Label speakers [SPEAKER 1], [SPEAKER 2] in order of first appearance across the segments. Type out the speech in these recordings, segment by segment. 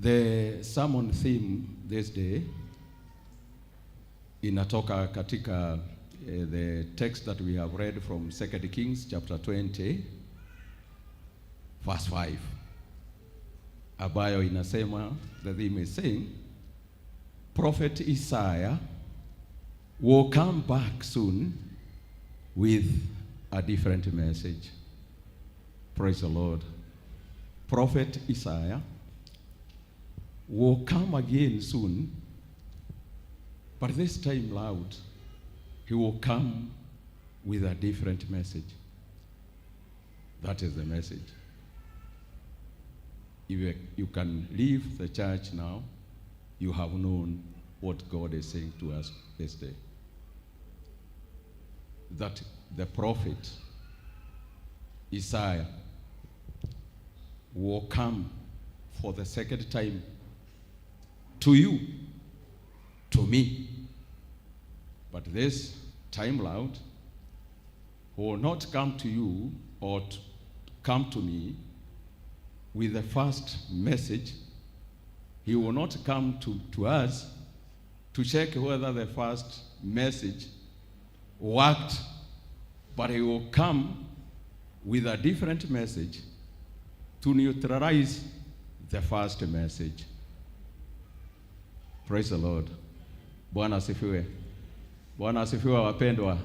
[SPEAKER 1] The sermon theme this day inatoka katika the text that we have read from 2 Kings chapter 20 verse 5, ambayo inasema, the theme is saying, Prophet Isaiah will come back soon with a different message. Praise the Lord. Prophet Isaiah will come again soon, but this time loud, he will come with a different message. That is the message. If you can leave the church now, you have known what God is saying to us this day. That the prophet Isaiah will come for the second time to you, to me. But this time loud will not come to you or come to me with the first message. He will not come to us to check whether the first message worked, but he will come with a different message to neutralize the first message. Praise the Lord. Bwana asifiwe. Bwana asifiwe wapendwa.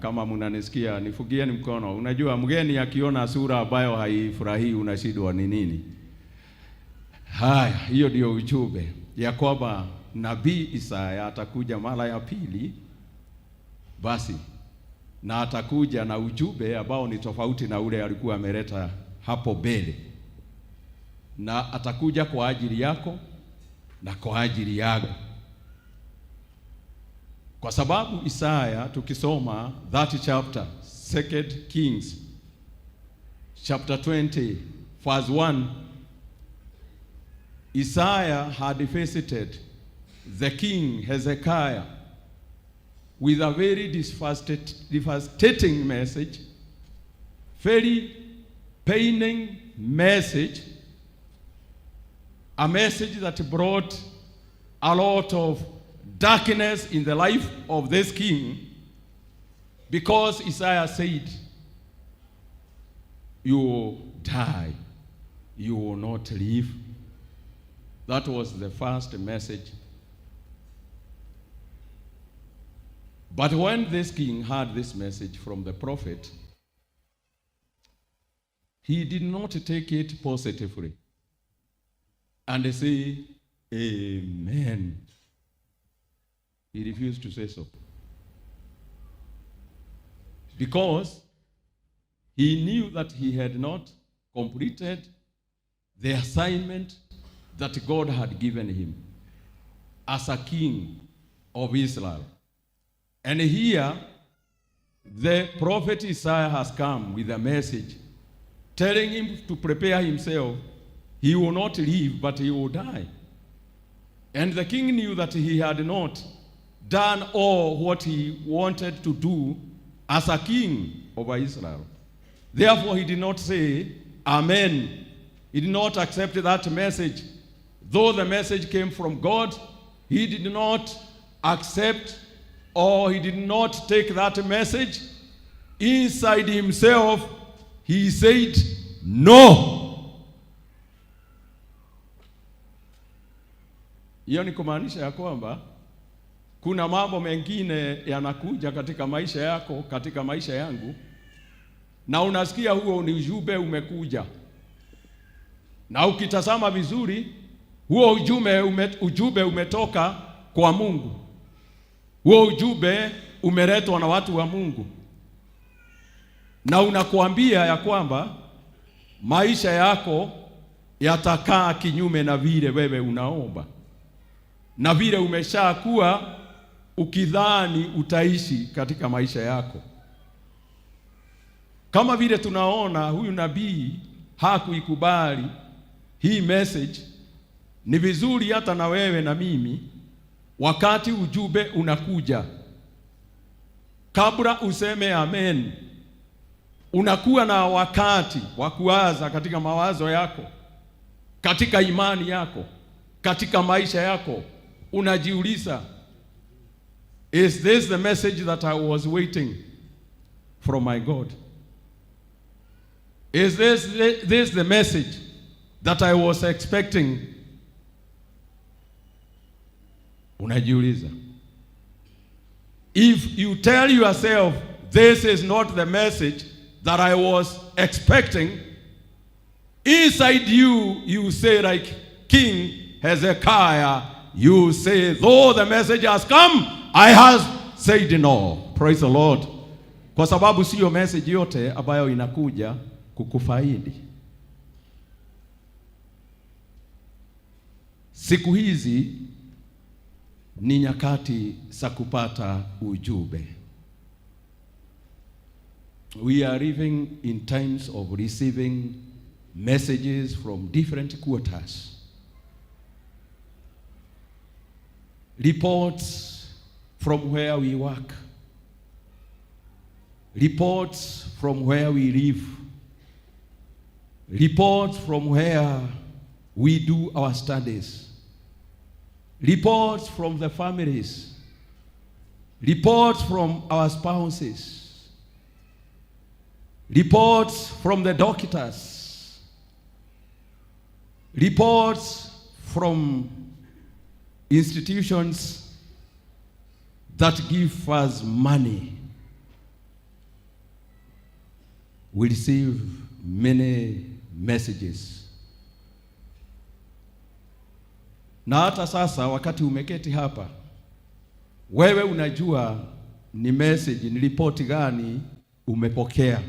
[SPEAKER 1] Kama mnanisikia nifugieni mkono. Unajua mgeni akiona sura ambayo haifurahii unashindwa ni nini? Haya, hiyo ndio ujumbe ya kwamba nabii Isaya atakuja mara ya pili. Basi na atakuja na ujumbe ambao ni tofauti na ule alikuwa ameleta hapo mbele. Na atakuja kwa ajili yako na kwa ajili yangu. Kwa sababu Isaya tukisoma that chapter, 2 Kings chapter 20 verse 1, Isaiah had visited the king Hezekiah with a very devastating message, very paining message, a message that brought a lot of darkness in the life of this king, because Isaiah said, you will die, you will not live. That was the first message. But when this king heard this message from the prophet, he did not take it positively and say, Amen. He refused to say so. Because he knew that he had not completed the assignment that God had given him as a king of Israel. And here, the prophet Isaiah has come with a message telling him to prepare himself. He will not live, but he will die. And the king knew that he had not done all what he wanted to do as a king over Israel. Therefore, he did not say, Amen. He did not accept that message. Though the message came from God, he did not accept, or he did not take that message. Inside himself, he said, no. Hiyo ni kumaanisha ya kwamba kuna mambo mengine yanakuja katika maisha yako, katika maisha yangu, na unasikia huo ni ujumbe umekuja. Na ukitazama vizuri, huo ujumbe umetoka kwa Mungu. Huo ujumbe umeletwa na watu wa Mungu. Na unakuambia ya kwamba maisha yako yatakaa kinyume na vile wewe unaomba, na vile umeshakuwa ukidhani utaishi katika maisha yako. Kama vile tunaona huyu nabii hakuikubali hii message, ni vizuri hata na wewe na mimi, wakati ujumbe unakuja, kabla useme amen, unakuwa na wakati wa kuwaza katika mawazo yako, katika imani yako, katika maisha yako, unajiuliza, is this the message that I was waiting from my God? Is this the message that I was expecting? Unajiuliza. If you tell yourself, this is not the message that I was expecting, inside you, you say like King Hezekiah, you say, though the message has come, I have said no. Praise the Lord. Kwa sababu siyo message yote ambayo inakuja kukufaidi. Siku hizi ni nyakati za kupata ujumbe. We are living in times of receiving messages from different quarters. Reports from where we work. Reports from where we live. Reports from where we do our studies. Reports from the families. Reports from our spouses. Reports from the doctors. Reports from institutions that give us money. We receive many messages. Na hata sasa wakati umeketi hapa, wewe unajua ni message, ni ripoti gani umepokea.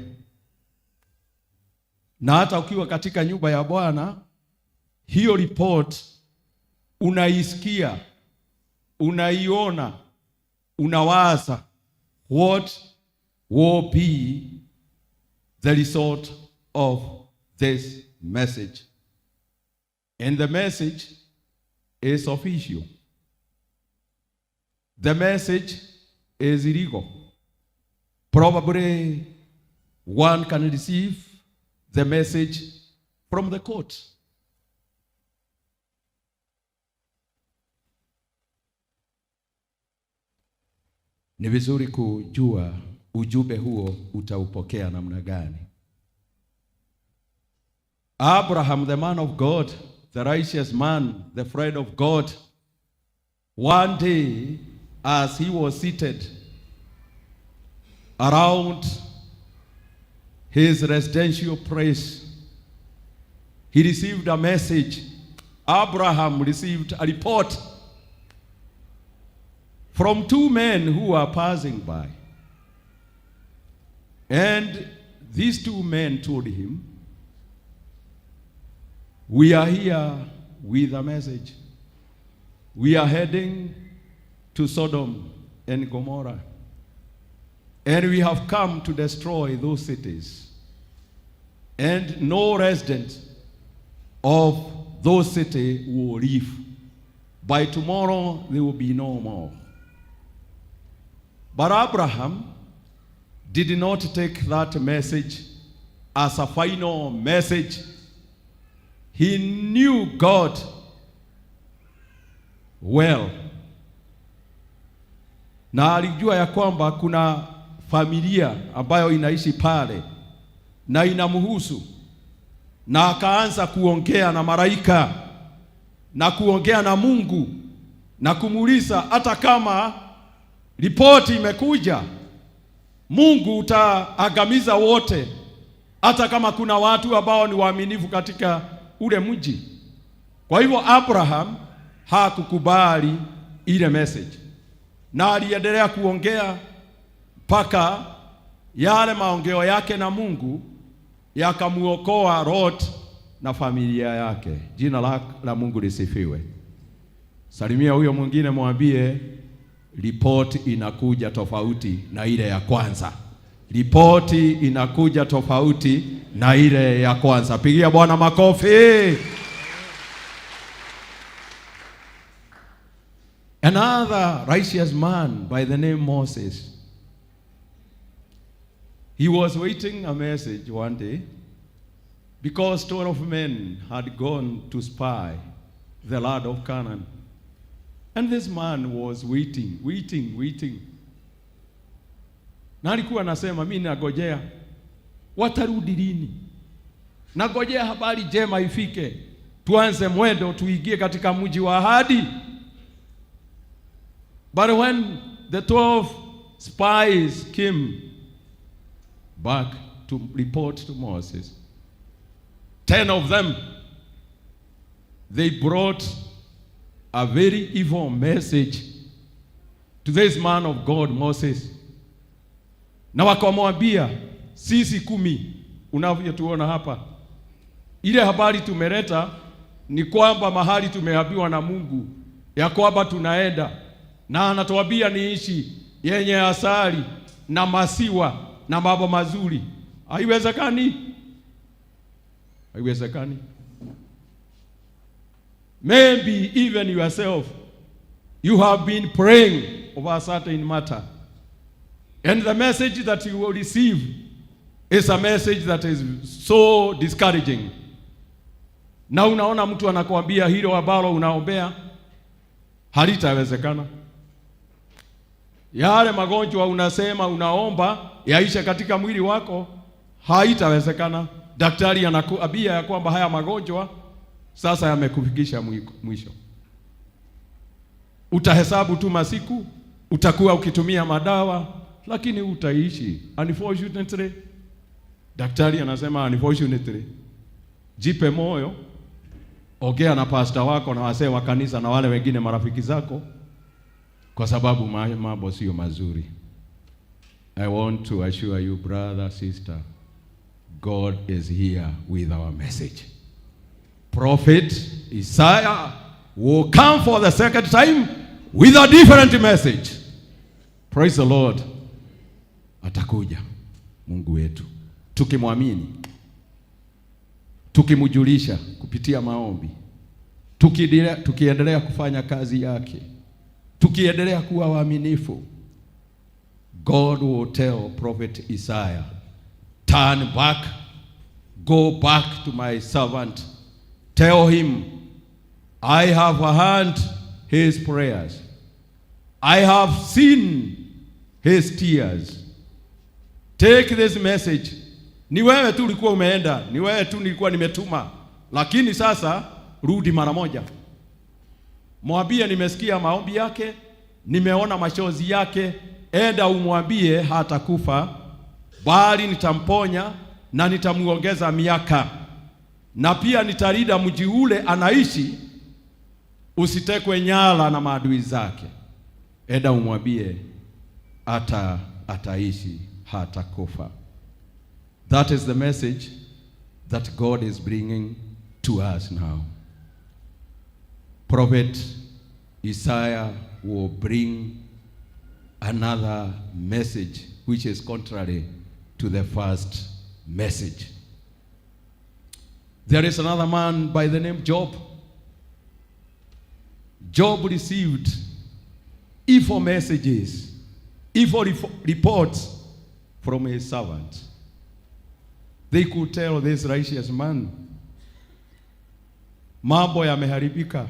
[SPEAKER 1] Na hata ukiwa katika nyumba ya Bwana, hiyo report unaisikia, unaiona, unawaza, what will be the result of this message? And the message is official. The message is illegal. Probably one can receive the message from the court. Ni vizuri kujua ujumbe huo utaupokea namna gani. Abraham, the man of God, the righteous man, the friend of God, one day as he was seated around his residential place, he received a message. Abraham received a report from two men who were passing by. And these two men told him, we are here with a message. We are heading to Sodom and Gomorrah. And we have come to destroy those cities. And no resident of those cities will live. By tomorrow, there will be no more. But Abraham did not take that message as a final message. He knew God well. Na alijua ya kwamba kuna familia ambayo inaishi pale na inamhusu, na akaanza kuongea na malaika na kuongea na Mungu na kumuuliza, hata kama ripoti imekuja, Mungu utaangamiza wote, hata kama kuna watu ambao ni waaminifu katika ule mji. Kwa hivyo Abraham hakukubali ile message, na aliendelea kuongea mpaka yale maongeo yake na Mungu yakamuokoa Lot na familia yake. Jina la Mungu lisifiwe. Salimia huyo mwingine, mwambie ripoti inakuja tofauti na ile ya kwanza. Ripoti inakuja tofauti na ile ya kwanza. Pigia Bwana makofi. Another righteous man by the name Moses, he was waiting a message one day because 12 men had gone to spy the land of Canaan. And this man was waiting. Na alikuwa anasema, mimi nagojea watarudi lini? Nagojea habari njema ifike, tuanze mwendo tuingie katika mji wa ahadi. But when the 12 spies came back to report to Moses, 10 of them, they brought a very evil message to this man of God, Moses. Na wakamwambia, sisi 10 unavyotuona hapa, ile habari tumeleta ni kwamba mahali tumeambiwa na Mungu ya kwamba tunaenda, na anatuambia ni nchi yenye asali na maziwa na mambo mazuri. Haiwezekani. Maybe even yourself, you have been praying over a certain matter, and the message that you will receive is a message that is so discouraging. Na unaona mtu anakuambia hilo ambalo unaombea halitawezekana. Yale magonjwa unasema unaomba yaisha katika mwili wako, haitawezekana. Daktari anakuambia ya kwamba haya magonjwa sasa yamekufikisha mwisho. Utahesabu tu masiku, utakuwa ukitumia madawa, lakini utaishi. Unfortunately, daktari anasema unfortunately, jipe moyo, ongea na pastor wako na wazee wa kanisa na wale wengine marafiki zako, kwa sababu mambo sio mazuri. I want to assure you, brother, sister, God is here with our message. Prophet Isaiah will come for the second time with a different message. Praise the Lord. Atakuja Mungu wetu, tukimwamini, tukimjulisha kupitia maombi, tukiendelea kufanya kazi yake, tukiendelea kuwa waaminifu. God will tell Prophet Isaiah, turn back, go back to my servant. Tell him, I have heard his prayers. I have seen his tears. Take this message. Ni wewe tu ulikuwa umeenda, ni wewe tu nilikuwa nimetuma, lakini sasa rudi mara moja. Mwambie nimesikia maombi yake, nimeona machozi yake, enda umwambie hatakufa, bali nitamponya na nitamuongeza miaka, na pia nitalinda mji ule anaishi usitekwe nyara na maadui zake. Enda umwambie ataishi, hatakufa. That is the message that God is bringing to us now. Prophet Isaiah will bring another message which is contrary to the first message. There is another man by the name Job. Job received evil messages, evil reports from his servant. They could tell this righteous man, mambo yameharibika,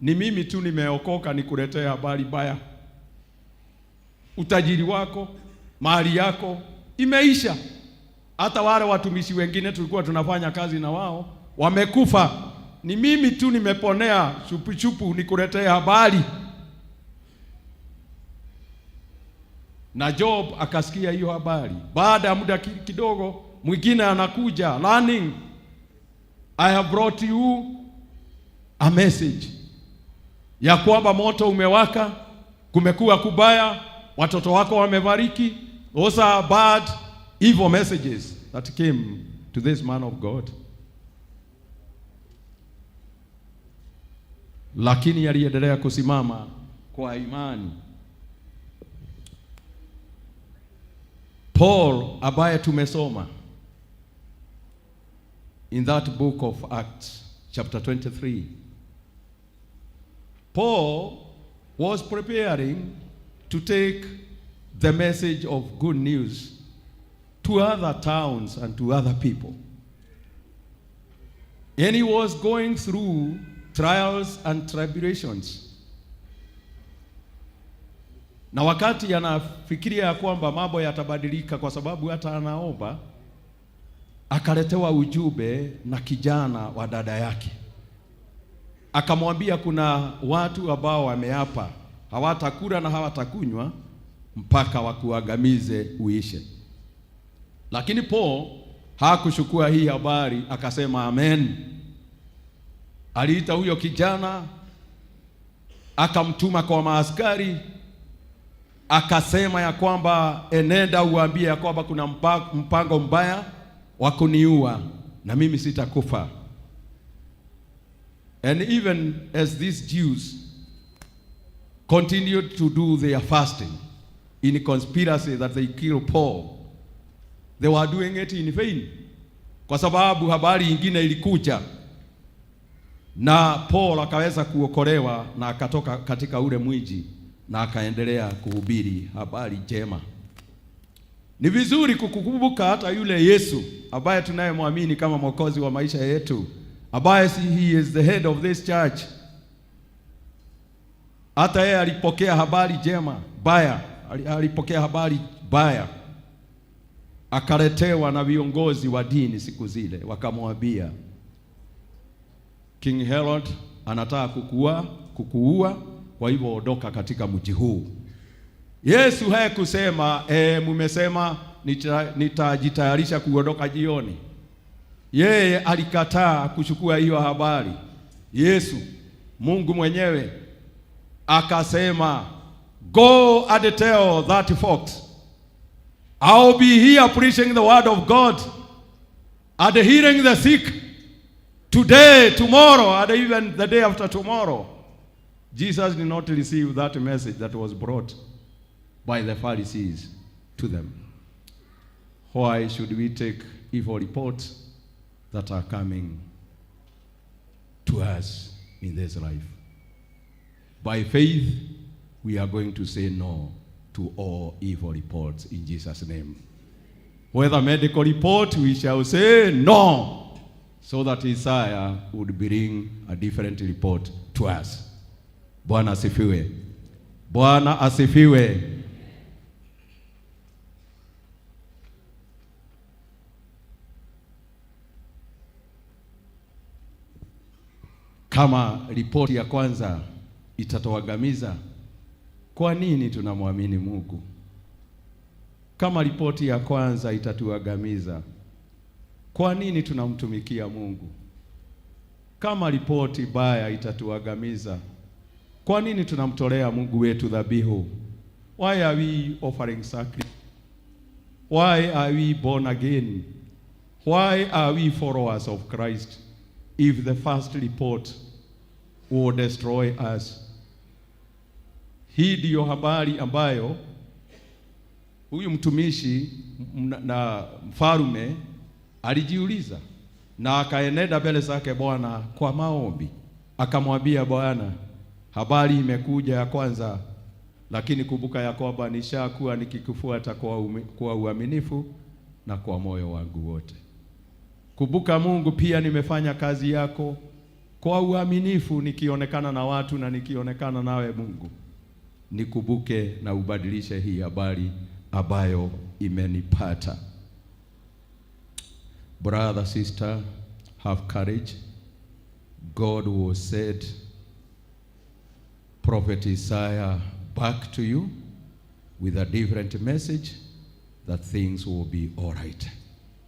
[SPEAKER 1] ni mimi tu nimeokoka nikuletea habari baya. Utajiri wako, mali yako imeisha. Hata wale watumishi wengine tulikuwa tunafanya kazi na wao wamekufa. Ni mimi tu nimeponea chupu nikuletea habari. Na Job akasikia hiyo habari. Baada ya muda kidogo mwingine anakuja, learning, I have brought you a message ya kwamba moto umewaka, kumekuwa kubaya, watoto wako wamebariki. Those are bad, evil messages that came to this man of God. Lakini aliendelea kusimama kwa imani. Paul ambaye tumesoma in that book of Acts chapter 23, Paul was preparing to take the message of good news to other towns and to other people. And he was going through trials and tribulations. Na wakati anafikiria ya kwamba mambo yatabadilika kwa sababu hata anaomba, akaletewa ujumbe na kijana wa dada yake. Akamwambia kuna watu ambao wameapa hawatakula na hawatakunywa mpaka wakuangamize uishe. Lakini Paul hakuchukua hii habari, akasema amen. Aliita huyo kijana, akamtuma kwa maaskari, akasema ya kwamba enenda uambie ya kwamba kuna mpango mbaya wa kuniua na mimi sitakufa. And even as these Jews continued to do their fasting in conspiracy that they kill Paul, they were doing it in vain, kwa sababu habari nyingine ilikuja na Paul akaweza kuokolewa na akatoka katika ule mji na akaendelea kuhubiri habari njema. Ni vizuri kukumbuka hata yule Yesu ambaye tunayemwamini kama mwokozi wa maisha yetu, ambaye he is the head of this church. Hata yeye alipokea habari njema baya, alipokea habari baya, akaletewa na viongozi wa dini siku zile, wakamwambia King Herod anataka kukuua, kwa hivyo ondoka katika mji huu. Yesu hakusema mumesema nitajitayarisha kuondoka jioni. Yeye alikataa kuchukua hiyo habari. Yesu Mungu mwenyewe akasema, go and tell that fox I'll be here preaching the word of God and healing the sick today, tomorrow, and even the day after tomorrow. Jesus did not receive that message that was brought by the Pharisees to them. Why should we take evil reports that are coming to us in this life? By faith, we are going to say no to all evil reports in Jesus' name. Whether medical report, we shall say no, so that Isaiah would bring a different report to us. Bwana asifiwe. Bwana asifiwe. Kama ripoti ya kwanza itatuangamiza, kwa nini tunamwamini Mungu? Kama ripoti ya kwanza itatuangamiza, kwa nini tunamtumikia Mungu? Kama ripoti baya itatuangamiza, kwa nini tunamtolea Mungu wetu dhabihu? Why are we offering sacrifice? Why are we born again? Why are we followers of Christ if the first report will destroy us? Hii ndiyo habari ambayo huyu mtumishi na mfalme alijiuliza, na akaenenda mbele zake Bwana kwa maombi. Akamwambia Bwana, habari imekuja ya kwanza, lakini kumbuka ya kwamba nishakuwa nikikufuata kwa uaminifu na kwa moyo wangu wote. Kumbuka Mungu, pia nimefanya kazi yako kwa uaminifu, nikionekana na watu na nikionekana nawe Mungu. Nikumbuke na ubadilishe hii habari ambayo imenipata. Brother, sister, have courage. God will send Prophet Isaiah back to you with a different message that things will be all right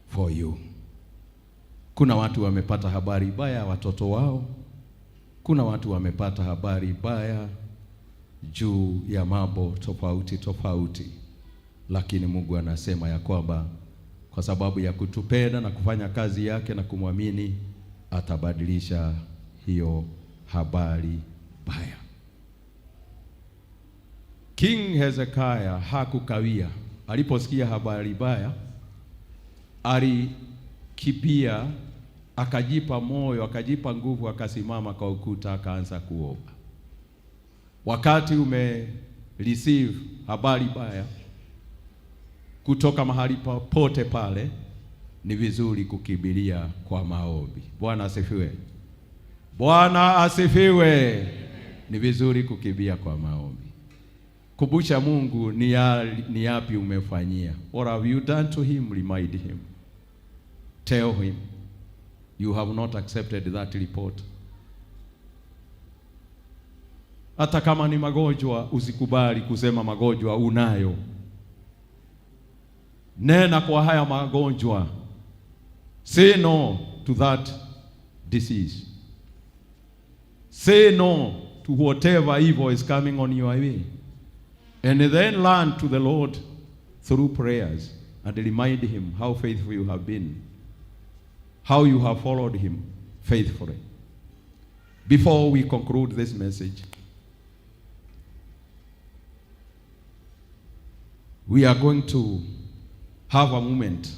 [SPEAKER 1] for you. Kuna watu wamepata habari baya watoto wao. Kuna watu wamepata habari baya juu ya mambo tofauti. Lakini Mungu anasema ya kwamba kwa sababu ya kutupenda na kufanya kazi yake na kumwamini, atabadilisha hiyo habari baya. King Hezekiah hakukawia. Aliposikia habari baya, alikimbia, akajipa moyo, akajipa nguvu, akasimama kwa ukuta, akaanza kuomba. Wakati receive habari baya kutoka mahali popote pale, ni vizuri kukimbilia kwa maombi. Bwana asifiwe. Bwana asifiwe. Ni vizuri kukimbia kwa maombi. Kumbusha Mungu ni yapi umefanyia. What have you done to him? Remind him. Tell him you have not accepted that report. Hata kama ni magonjwa, usikubali kusema magonjwa unayo. Nena kwa haya magonjwa. Say no to that disease. Say no to whatever evil is coming on your way. And then learn to the Lord through prayers and remind him how faithful you have been, how you have followed him faithfully. Before we conclude this message, we are going to have a moment,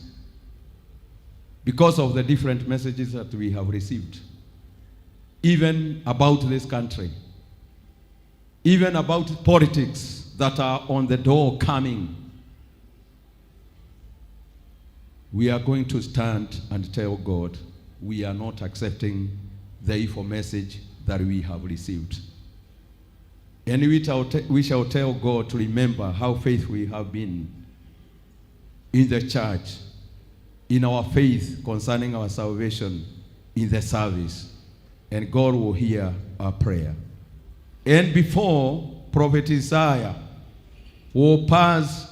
[SPEAKER 1] because of the different messages that we have received, even about this country, even about politics that are on the door coming. We are going to stand and tell God, we are not accepting the evil message that we have received. And we shall tell God to remember how faithful we have been in the church, in our faith concerning our salvation, in the service. And God will hear our prayer. And before Prophet Isaiah will pass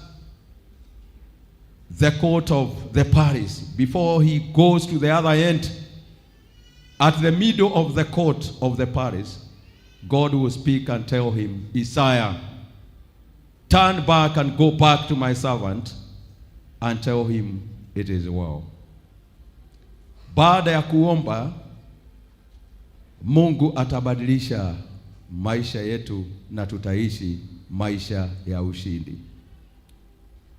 [SPEAKER 1] the court of the palace, before he goes to the other end, at the middle of the court of the palace, God will speak and tell him, Isaiah, turn back and go back to my servant and tell him it is well. Baada ya kuomba, Mungu atabadilisha maisha yetu na tutaishi maisha ya ushindi.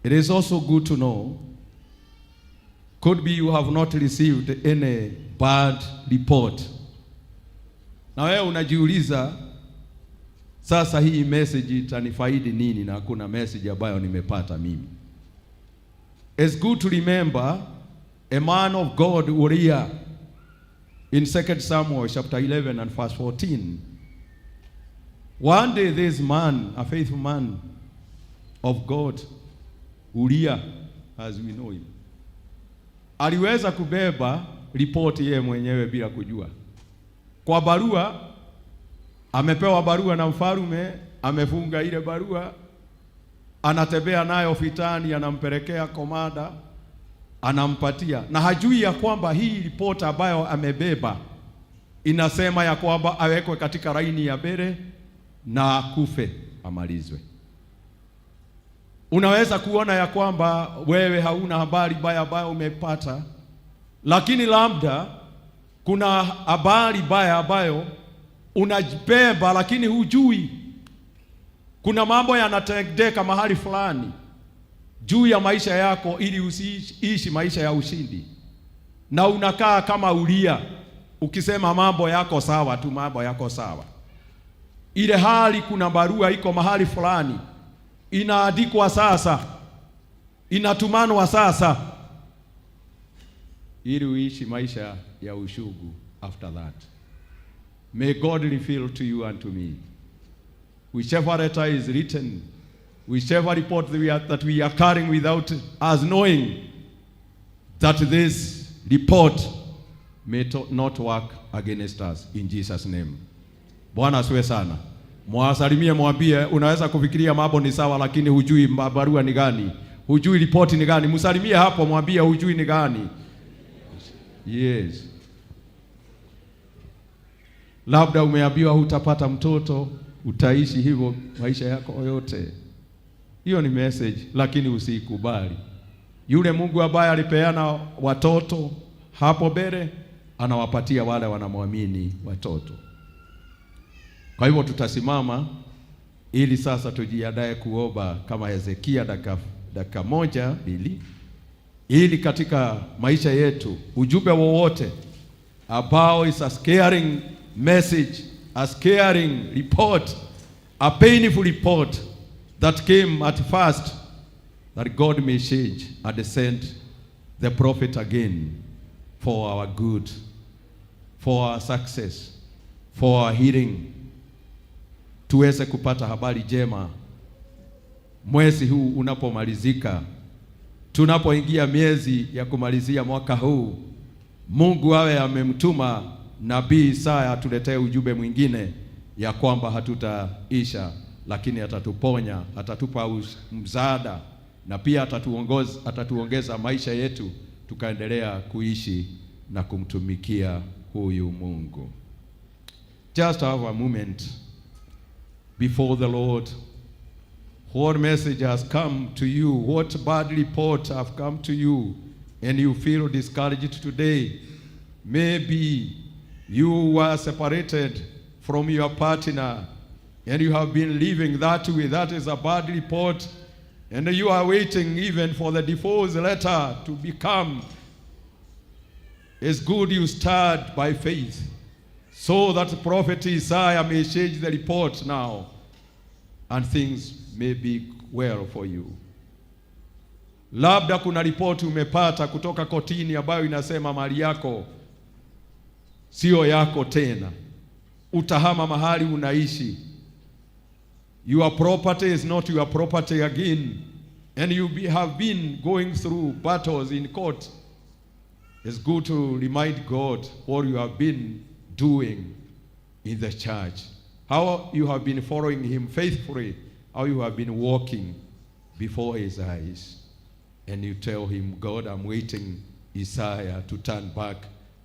[SPEAKER 1] It is also good to know, could be you have not received any bad report. Na wewe unajiuliza, sasa hii message itanifaidi nini na hakuna message ambayo nimepata mimi. It's good to remember a man of God, Uriah, in 2 Samuel chapter 11 and verse 14. One day this man, a faithful man of God, Uriah, as we know him, aliweza kubeba ripoti yeye mwenyewe bila kujua. Kwa barua, amepewa barua na mfalme, amefunga ile barua, anatembea nayo vitani, anampelekea komanda, anampatia, na hajui ya kwamba hii ripoti ambayo amebeba inasema ya kwamba awekwe katika laini ya mbele na kufe amalizwe. Unaweza kuona ya kwamba wewe hauna habari baya ambayo umepata, lakini labda kuna habari baya ambayo unajibeba lakini hujui. Kuna mambo yanatendeka mahali fulani juu ya maisha yako ili usiishi maisha ya ushindi, na unakaa kama Uria ukisema mambo yako sawa tu, mambo yako sawa, ile hali kuna barua iko mahali fulani inaandikwa sasa, inatumanwa sasa, ili uishi maisha ya ushugu after that. May God reveal to you and to me, whichever letter is written, whichever report that we are carrying without us knowing, that this report may not work against us in Jesus' name. Bwana asiwe sana. Mwasalimie, mwambie, unaweza kufikiria mambo ni sawa lakini hujui barua ni gani, hujui ripoti ni gani. Msalimie hapo, mwambie hujui ni gani. Yes. Labda umeambiwa hutapata mtoto, utaishi hivyo maisha yako yote. Hiyo ni message, lakini usikubali. Yule Mungu ambaye alipeana watoto hapo mbele, anawapatia wale wanamwamini watoto. Kwa hivyo tutasimama ili sasa tujiandae kuomba kama Hezekia dakika moja mbili, ili katika maisha yetu ujumbe wowote ambao is a scaring message, a scaring report, a painful report that came at first, that God may change and send the prophet again for our good, for our success, for our healing, tuweze kupata habari njema mwezi huu unapomalizika. Tunapoingia miezi ya kumalizia mwaka huu, Mungu awe amemtuma nabii Isaya atuletee ujumbe mwingine ya kwamba hatutaisha, lakini atatuponya, atatupa msaada, na pia atatuongeza maisha yetu tukaendelea kuishi na kumtumikia huyu Mungu. Just have a moment before the Lord. What message has come to you? What bad report have come to you and you feel discouraged today? Maybe you were separated from your partner and you have been living that way. That is a bad report. And you are waiting even for the divorce letter to become. It's good you start by faith, so that prophet Isaiah may change the report now, and things may be well for you. Labda kuna ripoti umepata kutoka kotini ambayo inasema mali yako sio yako tena, utahama mahali unaishi. Your property is not your property again, and you have been going through battles in court. It's good to remind God what you have been doing in the church, how you have been following him faithfully, how you have been walking before his eyes. And you tell him, God, I'm waiting Isaiah to turn back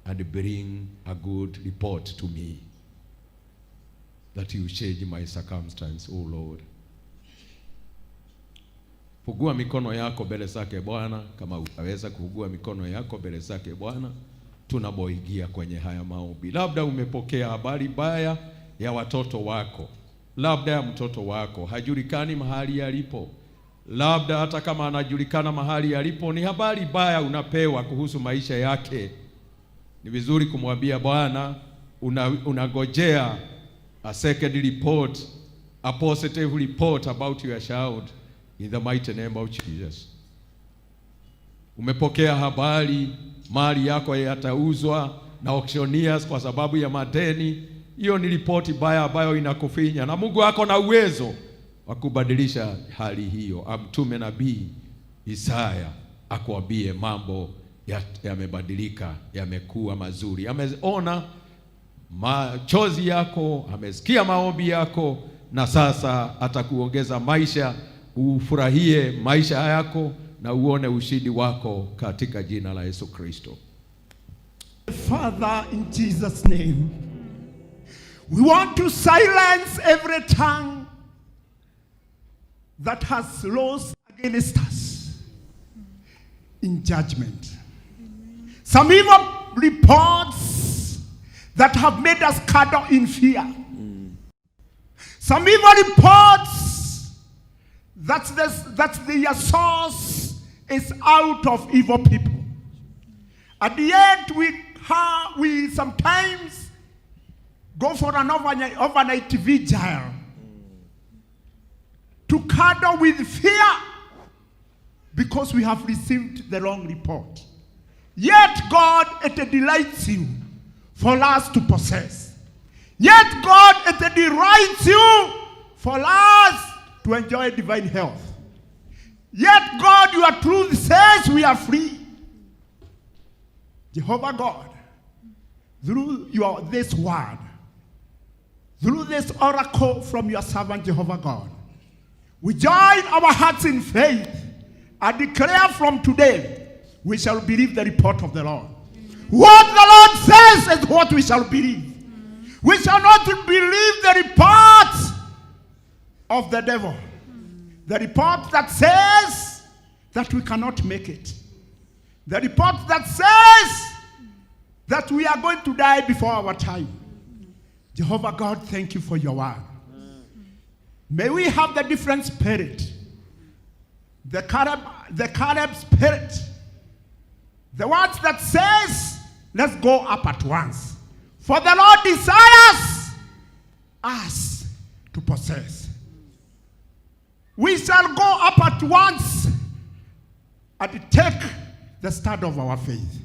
[SPEAKER 1] and bring a good report to me, that you change my circumstance, oh Lord. Fungua mikono yako mbele zake Bwana. Kama utaweza kufungua mikono yako mbele zake Bwana, tunapoingia kwenye haya maombi. Labda umepokea habari mbaya ya watoto wako, labda ya mtoto wako hajulikani mahali alipo, labda hata kama anajulikana mahali alipo, ni habari mbaya unapewa kuhusu maisha yake. Ni vizuri kumwambia Bwana, unagojea a second report, a positive report about your child, in the mighty name of Jesus. Umepokea habari mali yako yatauzwa na auctioneers kwa sababu ya madeni. Hiyo ni ripoti mbaya ambayo inakufinya, na Mungu wako na uwezo wa kubadilisha hali hiyo. Amtume nabii Isaya akuambie mambo yamebadilika, yamekuwa mazuri. Ameona machozi yako, amesikia maombi yako, na sasa atakuongeza maisha, ufurahie maisha yako na uone ushindi wako katika jina la Yesu Kristo.
[SPEAKER 2] Father, in Jesus' name, we want to silence every tongue that has rose against us in judgment. Some evil reports that have made us cuddle in fear. Some evil reports that their source is out of evil people. At the end, we sometimes go for an overnight vigil to cuddle with fear because we have received the wrong report. Yet God, it delights you for us to possess. Yet God, it delights you for us to enjoy divine health. Yet God, your truth says we are free. Jehovah God, through this word, through this oracle from your servant Jehovah God, we join our hearts in faith and declare from today we shall believe the report of the Lord. What the Lord says is what we shall believe. We shall not believe the report of the devil. The report that says that we cannot make it. The report that says that we are going to die before our time. Jehovah God, thank you for your word. May we have the different spirit. The Caleb spirit. The words that says, let's go up at once. For the Lord desires us to possess. We shall go up at once and take the start of our faith,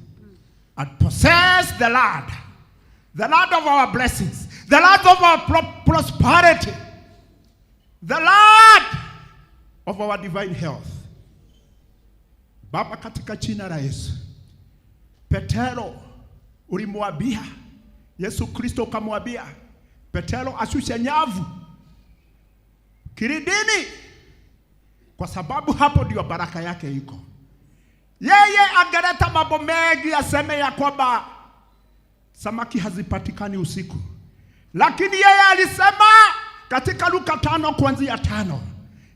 [SPEAKER 2] and possess the land of our blessings, the land of our prosperity, the land of our divine health. Baba, katika jina la Yesu, Petero ulimwambia, Yesu Kristo ukamwambia Petero ashushe nyavu kilindini, kwa sababu hapo ndio baraka yake iko. Yeye angeleta mambo mengi aseme ya kwamba samaki hazipatikani usiku, lakini yeye alisema katika Luka 5 kuanzia 5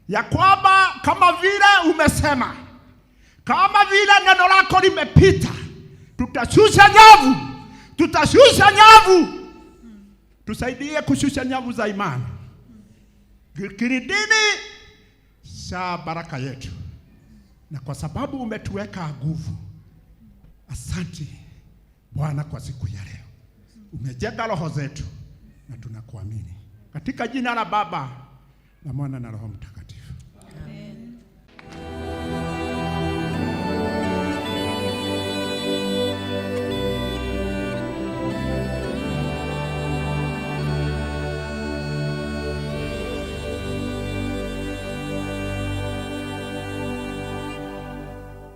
[SPEAKER 2] ya kwamba kama vile umesema, kama vile neno lako limepita, tutashusha nyavu, tutashusha nyavu. Tusaidie kushusha nyavu za imani kilindini cha baraka yetu, na kwa sababu umetuweka nguvu, asante Bwana kwa siku ya leo. Umejenga roho zetu na tunakuamini katika jina la Baba na Mwana na Roho Mtakatifu.